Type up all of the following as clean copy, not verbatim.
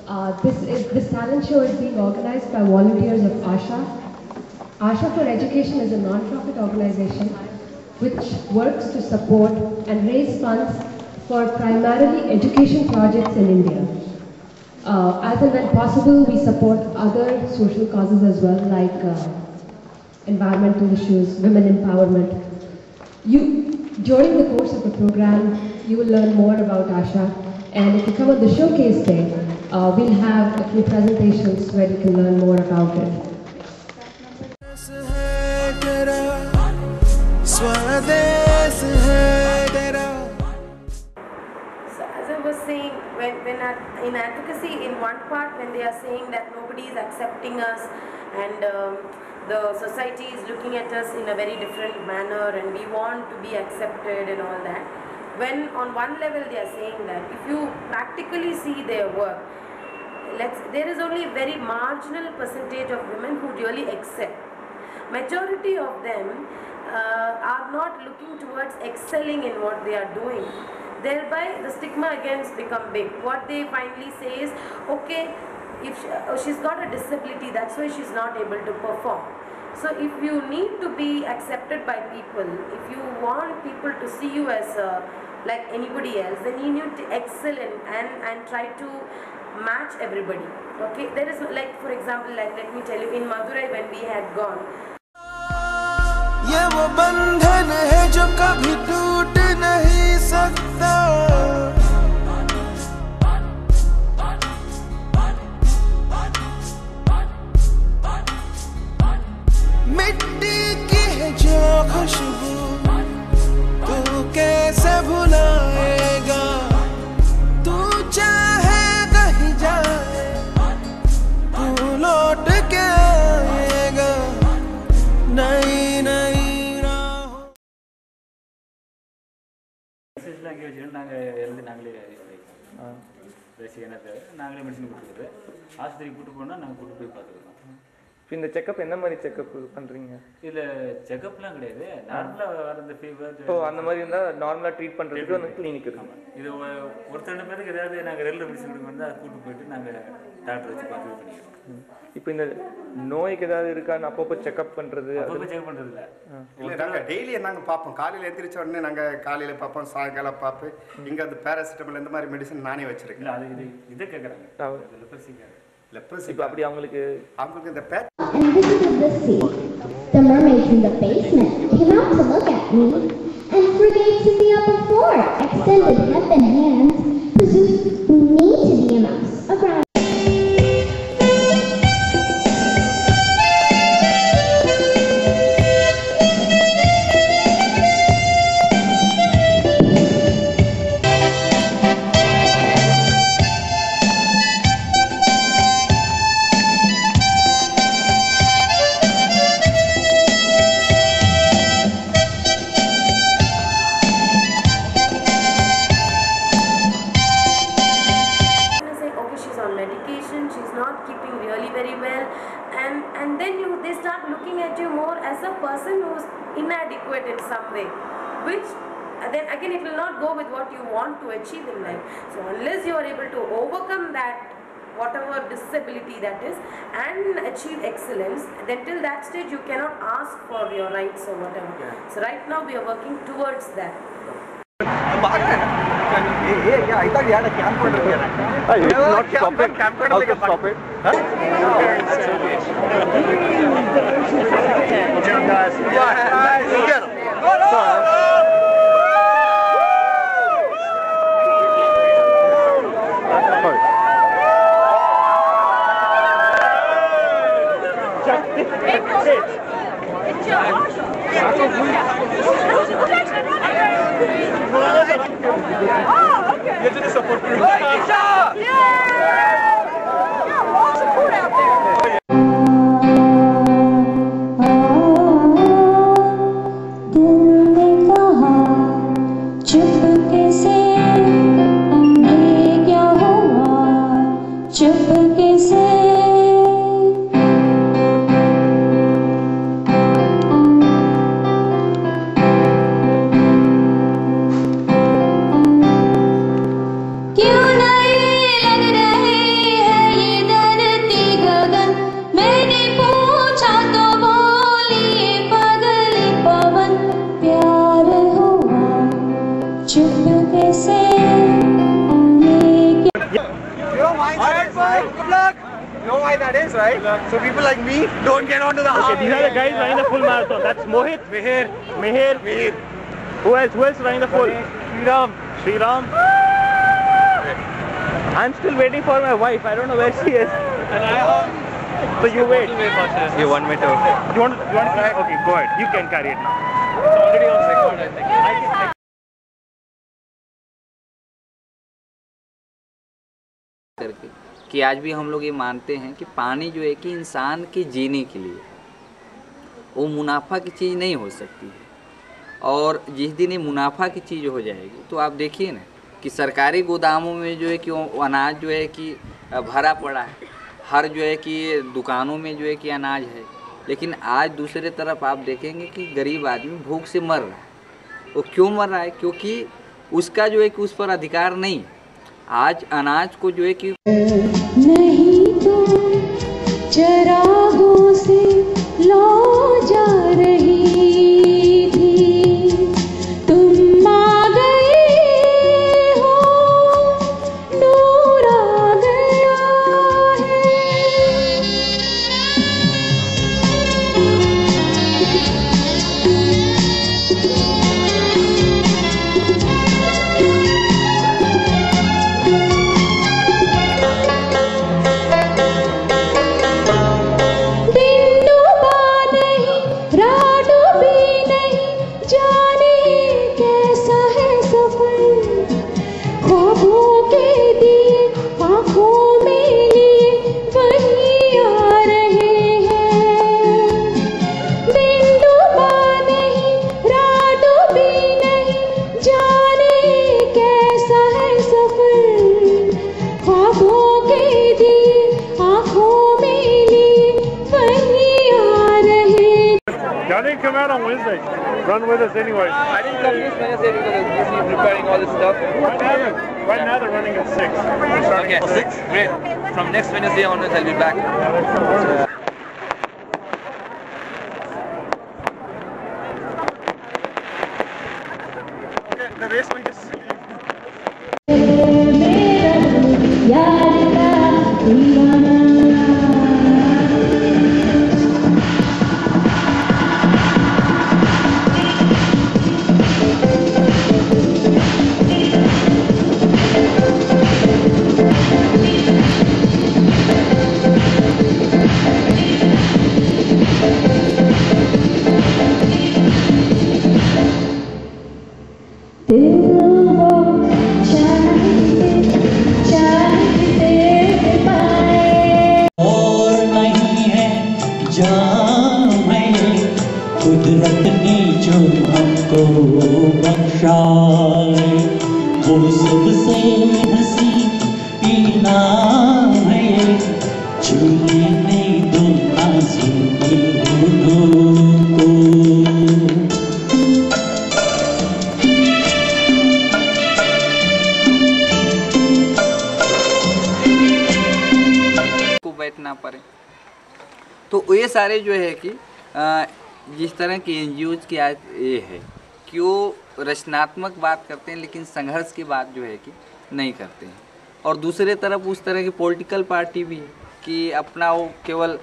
This talent show is being organized by volunteers of ASHA. ASHA for Education is a non-profit organization which works to support and raise funds for primarily education projects in India. As and when possible, we support other social causes as well, like environmental issues, women empowerment. During the course of the program, you will learn more about ASHA, and if you come on the showcase day, we'll have a few presentations where you can learn more about it. So as I was saying, in advocacy, in one part when they are saying that nobody is accepting us and the society is looking at us in a very different manner and we want to be accepted and all that, when on one level they are saying that, if you practically see their work, there is only a very marginal percentage of women who really accept. Majority of them are not looking towards excelling in what they are doing. Thereby the stigma against become big. What they finally say is, okay, if she's got a disability, that's why she's not able to perform. So if you need to be accepted by people, if you want people to see you as like anybody else, then you need to excel and try to match everybody. Okay, there is, like for example, like let me tell you, in Madurai when we had gone, ये वो बंधन है जो कभी टूट नहीं सकता, मिट्टी की है जो खुशबू तू कैसे भुलाएगा, तू चाहे कहीं जाए तू लौट के आएगा, नहीं नहीं நாங்களே மெடிசன் கொடுக்குறது, ஆஸ்பத்திரிக்கு கூட்டு போனால் நாங்கள் கூட்டு போய் பார்த்துக்கிறோம். இப்போ இந்த செக்கப் என்ன மாதிரி செக்கப் பண்ணுறீங்க? இதில் செக்கப்லாம் கிடையாது, நார்மலாக வர இந்த ஃபீவர். ஸோ அந்த மாதிரி இருந்தால் நார்மலாக ட்ரீட் பண்ணுறதுக்கு வந்து கிளினிக் இருக்குது. இது ஒருத்தர் ரெண்டு பேருக்கு ஏதாவது நாங்கள் ரெகுலர் மெடிசன் கொடுக்க வந்து அதை கூட்டு போயிட்டு நாங்கள் டாக்டர் வச்சு பார்த்து பண்ணிக்கிறோம். இப்போ இந்த நோய்க்கு ஏதாவது இருக்கான்னு அப்பப்போ செக்அப் பண்ணுறது? அப்பப்போ செக் பண்ணுறது இல்லை, நாங்கள் டெய்லி நாங்கள் பார்ப்போம். காலையில் எழுந்திரிச்ச உடனே நாங்கள் காலையில் பார்ப்போம், சாயங்காலம் பார்ப்போம். இங்கே அது பேராசிட்டமல் இந்த மாதிரி மெடிசன் நானே வச்சுருக்கேன். அது இதை கேட்குறாங்க, லெப்ரசி. இப்போ அப்படி அவங்களுக்கு இந்த And visited the sea. The mermaids in the basement came out to look at me, and frigates in the upper floor extended heaven hands, presuming me to be a mouse around. They start looking at you more as a person who's inadequate in some way, which then again it will not go with what you want to achieve in life. So unless you are able to overcome that, whatever disability that is, and achieve excellence, then till that stage you cannot ask for your rights or whatever. So right now we are working towards that. I thought you had a camcorder here. It's not stop it. How to stop it? Oh, okay. You're just a support group. Yeah! Yeah, more support out there. क्यों नहीं लग रही है You know why that is, right? Good luck. You know why that is, right? So people like me don't get onto the half. Okay, these are the guys running the full marathon. That's Mohit, Mihir. Who else running the full? Shriram. I'm still waiting for my wife. I don't know where she is. And so you wait. You want me to? You want to try? Okay, go ahead. You can carry it now. It's already on record, I think. कि आज भी हम लोग ये मानते हैं कि पानी जो है कि इंसान के जीने के लिए वो मुनाफा की चीज़ नहीं हो सकती है। और जिस दिन ये मुनाफा की चीज़ हो जाएगी तो आप देखिए ना कि सरकारी गोदामों में जो है कि वो अनाज जो है कि भरा पड़ा है, हर जो है कि दुकानों में जो है कि अनाज है, लेकिन आज दूसरे तरफ आप देखेंगे कि गरीब आदमी भूख से मर रहा है। वो क्यों मर रहा है? क्योंकि उसका जो है कि उस पर अधिकार नहीं है। आज अनाज को जो है कि नहीं तो चरागों से लौ जा रही थी, तुम आ गए हो, नूर आ गया है। Y'all didn't come out on Wednesday. Run with us anyway. I didn't come this Wednesday because I was busy preparing all this stuff. Right now they're running at 6. Okay, 6? Great. From next Wednesday onwards I'll be back. Okay, the race will just... कुदरत ने जो हमको बख्शा वो सबसे हंसी इनाम है, छूने नहीं दो आंसू को। बैठना पड़े तो ये सारे जो है कि जिस तरह की एनजीओज की आज ये है कि वो रचनात्मक बात करते हैं लेकिन संघर्ष की बात जो है कि नहीं करते हैं। और दूसरे तरफ उस तरह की पॉलिटिकल पार्टी भी है कि अपना वो केवल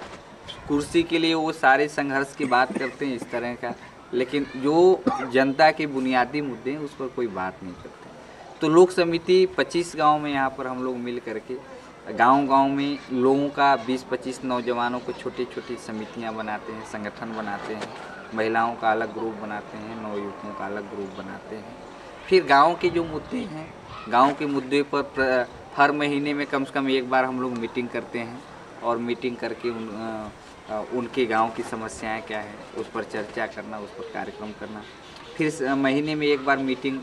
कुर्सी के लिए वो सारे संघर्ष की बात करते हैं इस तरह का, लेकिन जो जनता के बुनियादी मुद्दे हैं उस पर कोई बात नहीं करते। तो लोक समिति 25 गाँव में यहाँ पर हम लोग मिल करके गांव-गांव में लोगों का 20-25 नौजवानों को छोटी छोटी समितियां बनाते हैं, संगठन बनाते हैं, महिलाओं का अलग ग्रुप बनाते हैं, नवयुवकों का अलग ग्रुप बनाते हैं। फिर गांव के जो मुद्दे हैं, गांव के मुद्दे पर हर महीने में कम से कम एक बार हम लोग मीटिंग करते हैं और मीटिंग करके उनके गाँव की समस्याएँ क्या है उस पर चर्चा करना, उस पर कार्यक्रम करना। फिर महीने में एक बार meeting.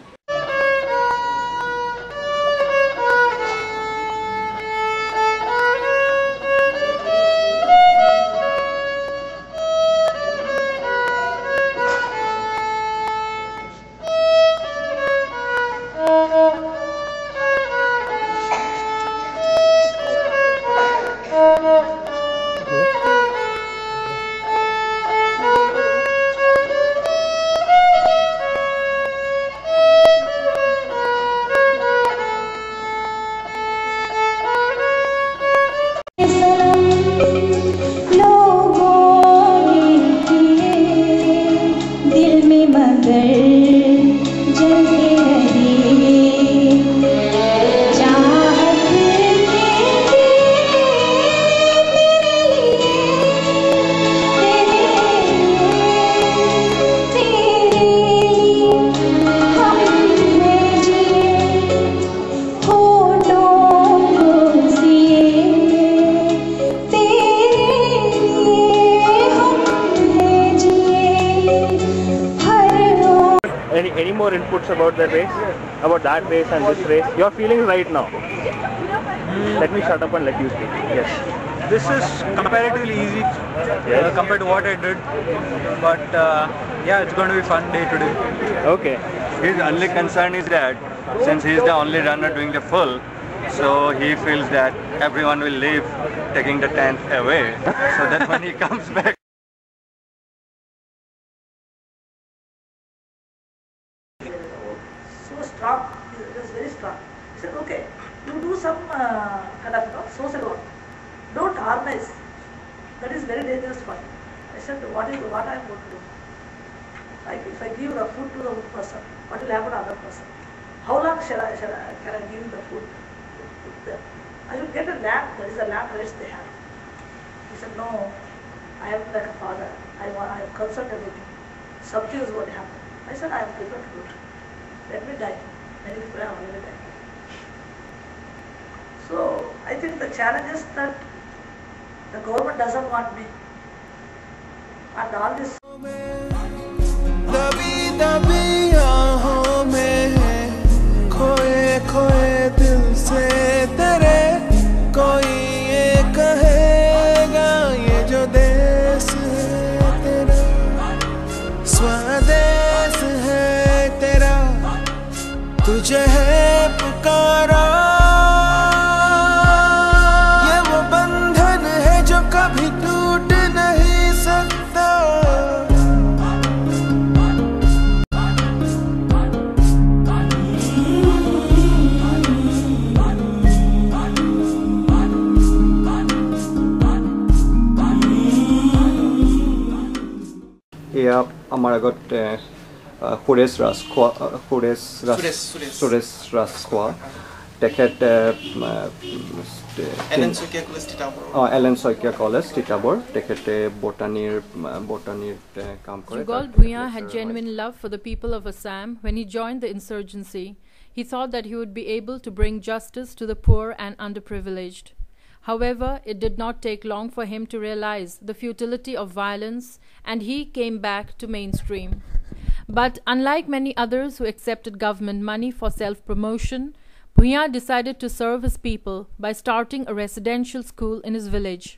inputs about the race, about that race and this race. Your feelings right now. Let me shut up and let you speak. Yes. This is comparatively easy compared to what I did, but yeah, it's going to be fun day today. Okay. His only concern is that since he is the only runner doing the full, so he feels that everyone will leave taking the tent away, so that when he comes back. So strong, he was very strong. He said, okay, you do some kind of social work. Don't organize. That is very dangerous for you. I said, what I am going to do? Like if I give the food to the person, what will happen to the other person? How long can I give the food to them? I should get a lamb. That is a lamb race they have. He said, no, I am like a father. I am concerned about you. Something is going to happen. I said, I am prepared to do it. Let me die. Many people have already died. So I think the challenge is that the government doesn't want me. And all this. दबी दबी आहों में खोए खोए दिल से तेरे कोई ये कहेगा ये जो देश है तेरा स्वदेश है तेरा तुझे है पुकारा ये वो बंधन है जो कभी टूट नहीं सकता এয়া আমাৰ আগত সুৰেশ ৰাজখোৱা তেখেত এলেন শইকীয়া কলেজ তিতাবৰ তেখেতে বটানীৰ কাম কৰে Jugal Bhuiyan had genuine love for the people of Assam. When he joined the insurgency, he thought that he would be able to bring justice to the poor and underprivileged. However, it did not take long for him to realize the futility of violence, and he came back to mainstream. But unlike many others who accepted government money for self-promotion, Bhuiyan decided to serve his people by starting a residential school in his village.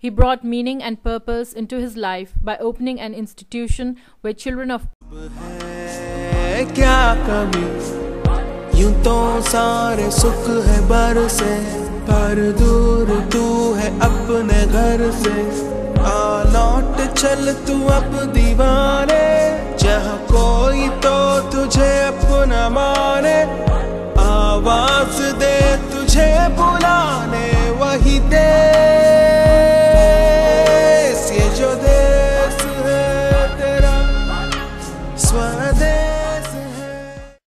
He brought meaning and purpose into his life by opening an institution where children of क्या कमी यूं तो सारे सुख है बरसे पर दूर तू है अपने घर से आ लौट चल तू अब दीवाने